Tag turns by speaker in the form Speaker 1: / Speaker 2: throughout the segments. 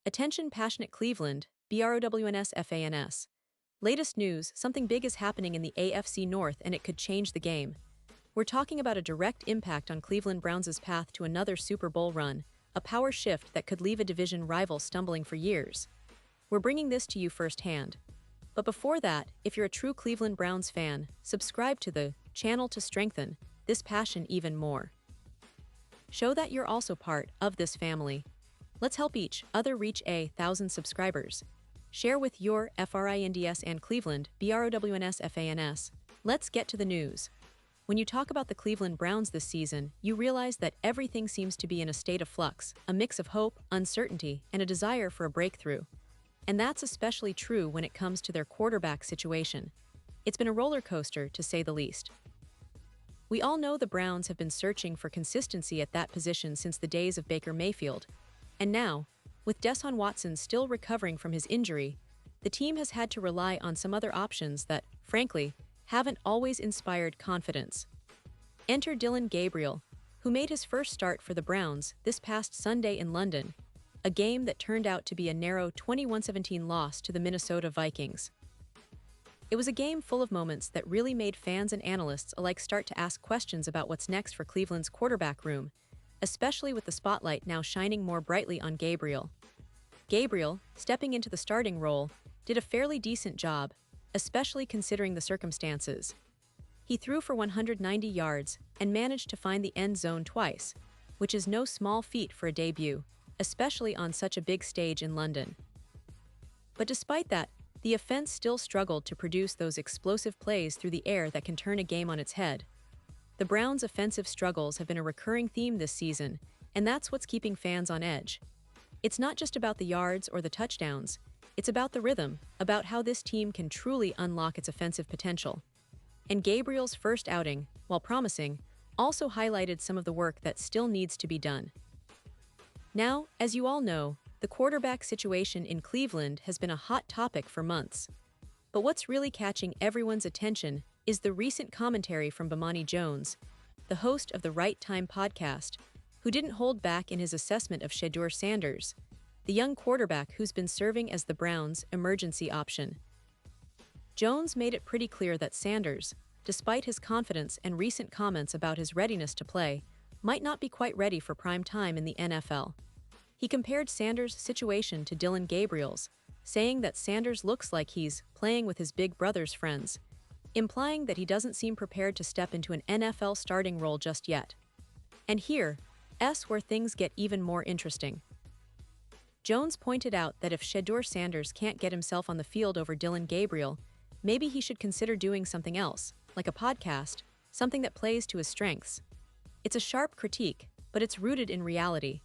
Speaker 1: Attention passionate Cleveland, BROWNS FANS. Latest news, something big is happening in the AFC North and it could change the game. We're talking about a direct impact on Cleveland Browns' path to another Super Bowl run, a power shift that could leave a division rival stumbling for years. We're bringing this to you firsthand. But before that, if you're a true Cleveland Browns fan, subscribe to the channel to strengthen this passion even more. Show that you're also part of this family. Let's help each other reach 1,000 subscribers. Share with your FRINDS and Cleveland, BROWNS FANS. Let's get to the news. When you talk about the Cleveland Browns this season, you realize that everything seems to be in a state of flux, a mix of hope, uncertainty, and a desire for a breakthrough. And that's especially true when it comes to their quarterback situation. It's been a roller coaster, to say the least. We all know the Browns have been searching for consistency at that position since the days of Baker Mayfield. And now, with Deshaun Watson still recovering from his injury, the team has had to rely on some other options that, frankly, haven't always inspired confidence. Enter Dillon Gabriel, who made his first start for the Browns this past Sunday in London, a game that turned out to be a narrow 21-17 loss to the Minnesota Vikings. It was a game full of moments that really made fans and analysts alike start to ask questions about what's next for Cleveland's quarterback room, especially with the spotlight now shining more brightly on Gabriel. Gabriel, stepping into the starting role, did a fairly decent job, especially considering the circumstances. He threw for 190 yards and managed to find the end zone twice, which is no small feat for a debut, especially on such a big stage in London. But despite that, the offense still struggled to produce those explosive plays through the air that can turn a game on its head. The Browns' offensive struggles have been a recurring theme this season, and that's what's keeping fans on edge. It's not just about the yards or the touchdowns, it's about the rhythm, about how this team can truly unlock its offensive potential. And Gabriel's first outing, while promising, also highlighted some of the work that still needs to be done. Now, as you all know, the quarterback situation in Cleveland has been a hot topic for months. But what's really catching everyone's attention is the recent commentary from Bomani Jones, the host of the Right Time podcast, who didn't hold back in his assessment of Shedeur Sanders, the young quarterback who's been serving as the Browns' emergency option. Jones made it pretty clear that Sanders, despite his confidence and recent comments about his readiness to play, might not be quite ready for prime time in the NFL. He compared Sanders' situation to Dillon Gabriel's, saying that Sanders looks like he's playing with his big brother's friends, implying that he doesn't seem prepared to step into an NFL starting role just yet. And here's where things get even more interesting. Jones pointed out that if Shedeur Sanders can't get himself on the field over Dillon Gabriel, maybe he should consider doing something else, like a podcast, something that plays to his strengths. It's a sharp critique, but it's rooted in reality.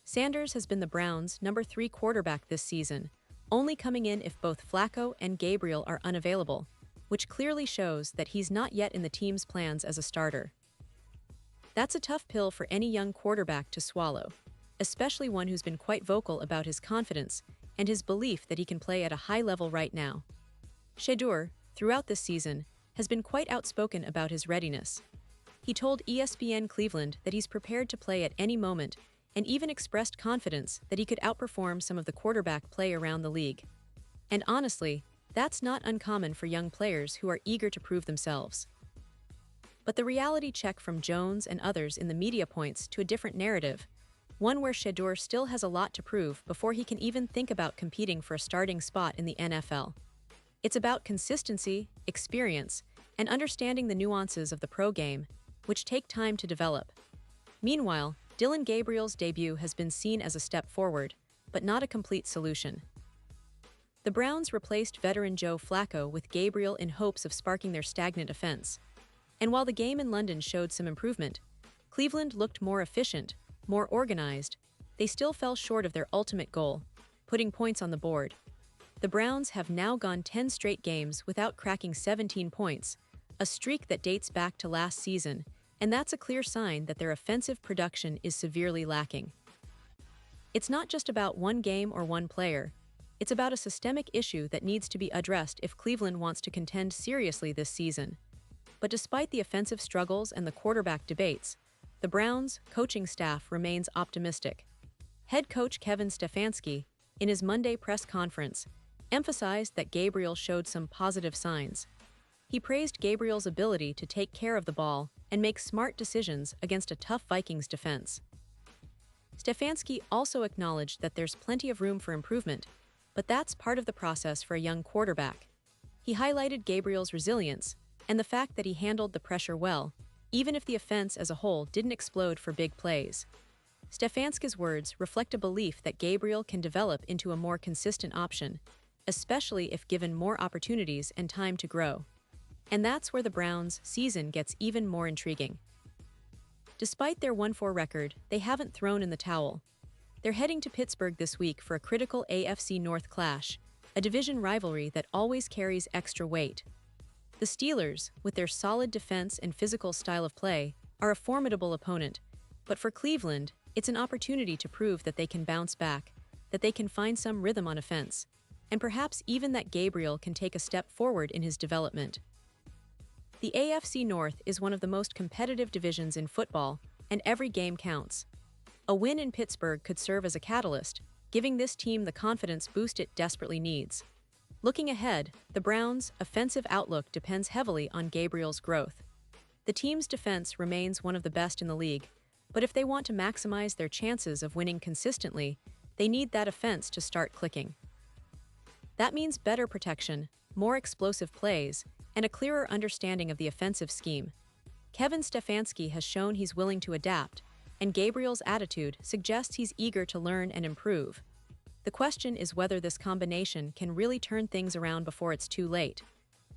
Speaker 1: Sanders has been the Browns' number 3 quarterback this season, only coming in if both Flacco and Gabriel are unavailable, which clearly shows that he's not yet in the team's plans as a starter. That's a tough pill for any young quarterback to swallow, especially one who's been quite vocal about his confidence and his belief that he can play at a high level right now. Shedeur, throughout this season, has been quite outspoken about his readiness. He told ESPN Cleveland that he's prepared to play at any moment and even expressed confidence that he could outperform some of the quarterback play around the league. And honestly, that's not uncommon for young players who are eager to prove themselves. But the reality check from Jones and others in the media points to a different narrative, one where Shedeur still has a lot to prove before he can even think about competing for a starting spot in the NFL. It's about consistency, experience, and understanding the nuances of the pro game, which take time to develop. Meanwhile, Dillon Gabriel's debut has been seen as a step forward, but not a complete solution. The Browns replaced veteran Joe Flacco with Gabriel in hopes of sparking their stagnant offense. And while the game in London showed some improvement, Cleveland looked more efficient, more organized. They still fell short of their ultimate goal, putting points on the board. The Browns have now gone 10 straight games without cracking 17 points, a streak that dates back to last season, and that's a clear sign that their offensive production is severely lacking. It's not just about one game or one player. It's about a systemic issue that needs to be addressed if Cleveland wants to contend seriously this season. But despite the offensive struggles and the quarterback debates, the Browns' coaching staff remains optimistic. Head coach Kevin Stefanski, in his Monday press conference, emphasized that Gabriel showed some positive signs. He praised Gabriel's ability to take care of the ball and make smart decisions against a tough Vikings defense. Stefanski also acknowledged that there's plenty of room for improvement, but that's part of the process for a young quarterback. He highlighted Gabriel's resilience and the fact that he handled the pressure well, even if the offense as a whole didn't explode for big plays. Stefanski's words reflect a belief that Gabriel can develop into a more consistent option, especially if given more opportunities and time to grow. And that's where the Browns' season gets even more intriguing. Despite their 1-4 record, they haven't thrown in the towel. They're heading to Pittsburgh this week for a critical AFC North clash, a division rivalry that always carries extra weight. The Steelers, with their solid defense and physical style of play, are a formidable opponent, but for Cleveland, it's an opportunity to prove that they can bounce back, that they can find some rhythm on offense, and perhaps even that Gabriel can take a step forward in his development. The AFC North is one of the most competitive divisions in football, and every game counts. A win in Pittsburgh could serve as a catalyst, giving this team the confidence boost it desperately needs. Looking ahead, the Browns' offensive outlook depends heavily on Gabriel's growth. The team's defense remains one of the best in the league, but if they want to maximize their chances of winning consistently, they need that offense to start clicking. That means better protection, more explosive plays, and a clearer understanding of the offensive scheme. Kevin Stefanski has shown he's willing to adapt, and Gabriel's attitude suggests he's eager to learn and improve. The question is whether this combination can really turn things around before it's too late.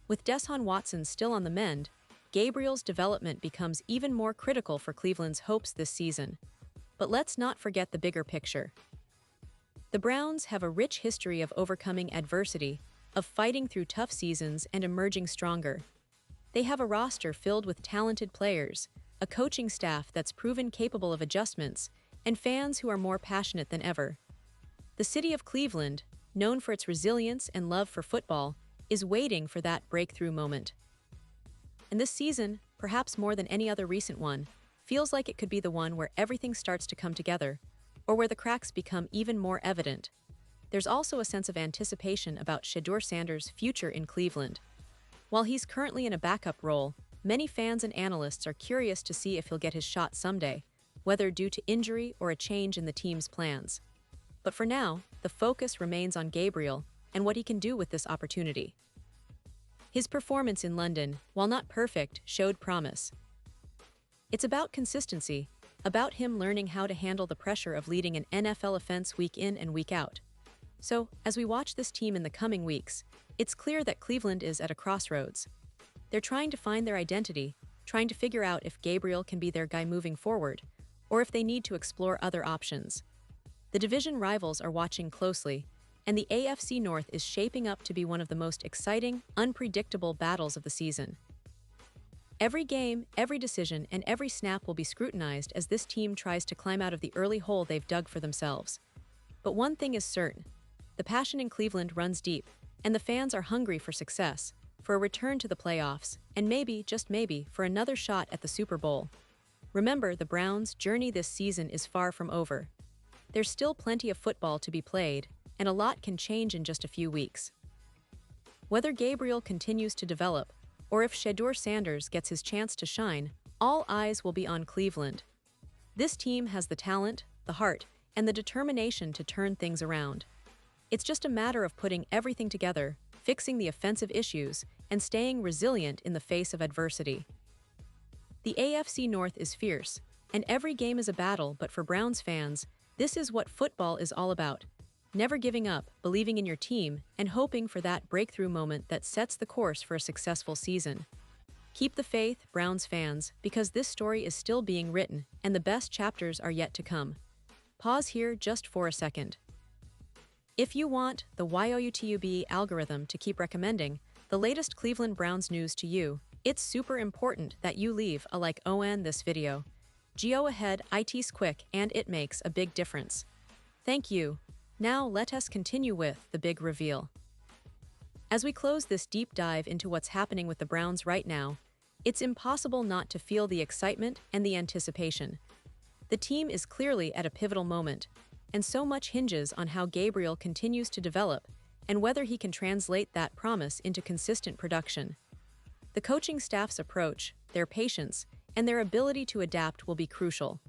Speaker 1: With Deshaun Watson still on the mend, Gabriel's development becomes even more critical for Cleveland's hopes this season. But let's not forget the bigger picture. The Browns have a rich history of overcoming adversity, of fighting through tough seasons and emerging stronger. They have a roster filled with talented players, a coaching staff that's proven capable of adjustments, and fans who are more passionate than ever. The city of Cleveland, known for its resilience and love for football, is waiting for that breakthrough moment. And this season, perhaps more than any other recent one, feels like it could be the one where everything starts to come together, or where the cracks become even more evident. There's also a sense of anticipation about Shedeur Sanders' future in Cleveland. While he's currently in a backup role, many fans and analysts are curious to see if he'll get his shot someday, whether due to injury or a change in the team's plans. But for now, the focus remains on Gabriel and what he can do with this opportunity. His performance in London, while not perfect, showed promise. It's about consistency, about him learning how to handle the pressure of leading an NFL offense week in and week out. So, as we watch this team in the coming weeks, it's clear that Cleveland is at a crossroads. They're trying to find their identity, trying to figure out if Gabriel can be their guy moving forward, or if they need to explore other options. The division rivals are watching closely, and the AFC North is shaping up to be one of the most exciting, unpredictable battles of the season. Every game, every decision, and every snap will be scrutinized as this team tries to climb out of the early hole they've dug for themselves. But one thing is certain: the passion in Cleveland runs deep, and the fans are hungry for success, for a return to the playoffs, and maybe, just maybe, for another shot at the Super Bowl. Remember, the Browns' journey this season is far from over. There's still plenty of football to be played, and a lot can change in just a few weeks. Whether Gabriel continues to develop, or if Shedeur Sanders gets his chance to shine, all eyes will be on Cleveland. This team has the talent, the heart, and the determination to turn things around. It's just a matter of putting everything together, fixing the offensive issues, and staying resilient in the face of adversity. The AFC North is fierce, and every game is a battle, but for Browns fans, this is what football is all about. Never giving up, believing in your team, and hoping for that breakthrough moment that sets the course for a successful season. Keep the faith, Browns fans, because this story is still being written, and the best chapters are yet to come. Pause here just for a second. If you want the YouTube algorithm to keep recommending the latest Cleveland Browns news to you, it's super important that you leave a like on this video. Go ahead, it's quick and it makes a big difference. Thank you. Now let us continue with the big reveal. As we close this deep dive into what's happening with the Browns right now, it's impossible not to feel the excitement and the anticipation. The team is clearly at a pivotal moment. and so much hinges on how Gabriel continues to develop and whether he can translate that promise into consistent production. The coaching staff's approach, their patience, and their ability to adapt will be crucial.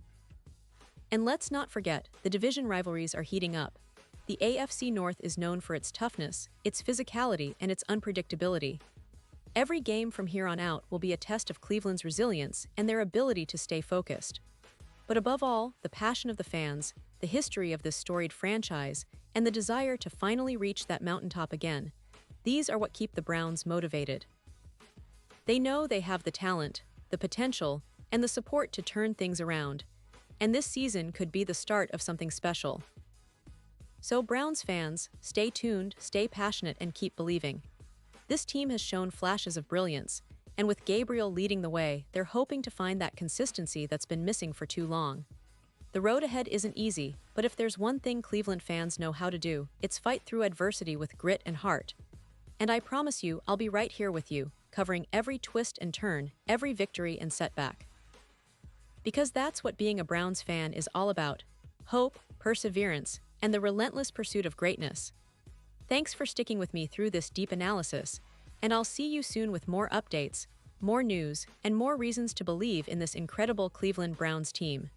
Speaker 1: And let's not forget, the division rivalries are heating up. The AFC North is known for its toughness, its physicality, and its unpredictability. Every game from here on out will be a test of Cleveland's resilience and their ability to stay focused. But above all, the passion of the fans, the history of this storied franchise, and the desire to finally reach that mountaintop again, these are what keep the Browns motivated. They know they have the talent, the potential, and the support to turn things around, and this season could be the start of something special. So Browns fans, stay tuned, stay passionate, and keep believing. This team has shown flashes of brilliance, and with Gabriel leading the way, they're hoping to find that consistency that's been missing for too long. The road ahead isn't easy, but if there's one thing Cleveland fans know how to do, it's fight through adversity with grit and heart. And I promise you, I'll be right here with you, covering every twist and turn, every victory and setback. Because that's what being a Browns fan is all about: hope, perseverance, and the relentless pursuit of greatness. Thanks for sticking with me through this deep analysis, and I'll see you soon with more updates, more news, and more reasons to believe in this incredible Cleveland Browns team.